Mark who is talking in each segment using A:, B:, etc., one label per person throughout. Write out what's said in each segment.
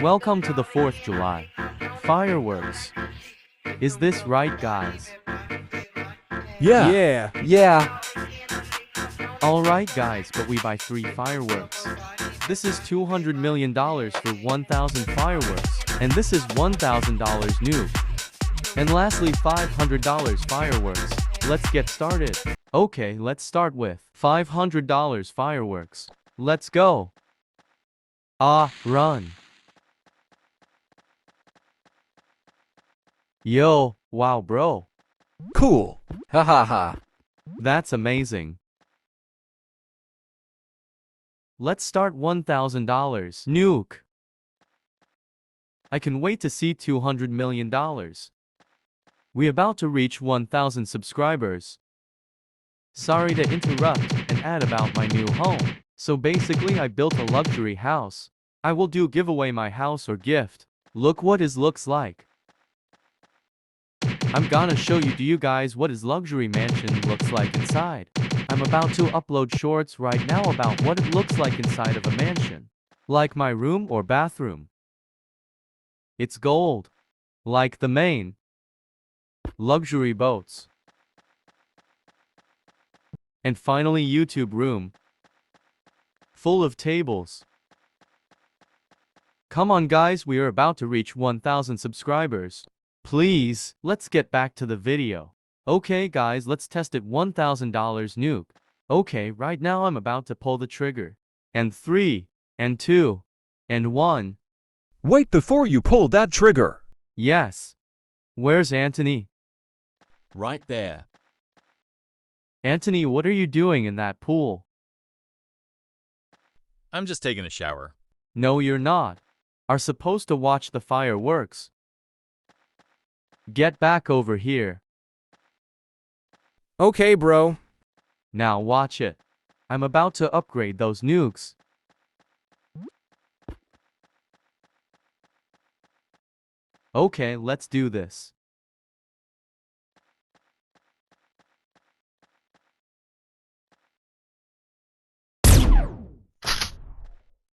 A: Welcome to the 4th July. Fireworks. Is this right, guys?
B: Yeah.
C: Yeah.
A: Alright, guys, but we buy 3 fireworks. This is $200 million for 1,000 fireworks, and this is $1,000 nuke. And lastly, $500 fireworks. Let's get started. Okay, let's start with $500 fireworks. Let's go. Run. Yo, wow, bro.
B: Cool.
C: Ha ha ha.
A: That's amazing. Let's start $1,000 nuke. I can wait to see $200 million. We about to reach 1,000 subscribers. Sorry to interrupt and add about my new home. So basically I built a luxury house. I will do giveaway my house or gift. Look what it looks like. I'm gonna show you guys what his luxury mansion looks like inside. I'm about to upload shorts right now about what it looks like inside of a mansion. Like my room or bathroom. It's gold. Like the main. Luxury boats. And finally YouTube room. Full of tables. Come on guys, we are about to reach 1,000 subscribers. Please, let's get back to the video. Okay guys, let's test it $1,000 nuke. Okay, right now I'm about to pull the trigger. And 3, and 2, and 1.
B: Wait before you pull that trigger.
A: Yes. Where's Anthony?
D: Right there.
A: Anthony, what are you doing in that pool?
D: I'm just taking a shower.
A: No, you're not. Are supposed to watch the fireworks. Get back over here.
B: Okay, bro.
A: Now watch it. I'm about to upgrade those nukes. Okay, let's do this.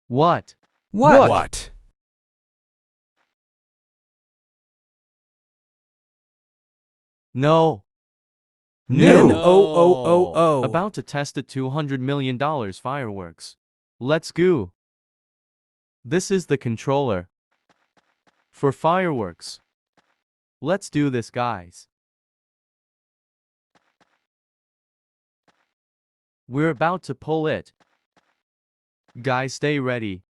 A: What?
B: What?
A: No.
B: No.
D: No.
B: Oh.
A: About to test the $200 million fireworks. Let's go. This is the controller. For fireworks. Let's do this, guys. We're about to pull it. Guys, stay ready.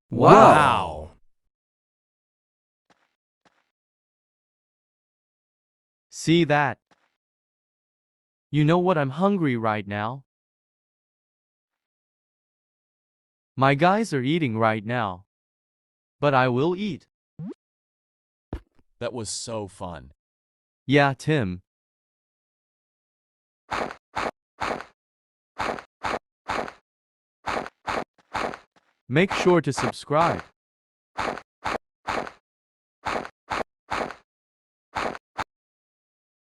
B: Wow.
A: See that? You know what? I'm hungry right now. My guys are eating right now. But I will eat.
D: That was so fun.
A: Yeah, Tim. Make sure to subscribe.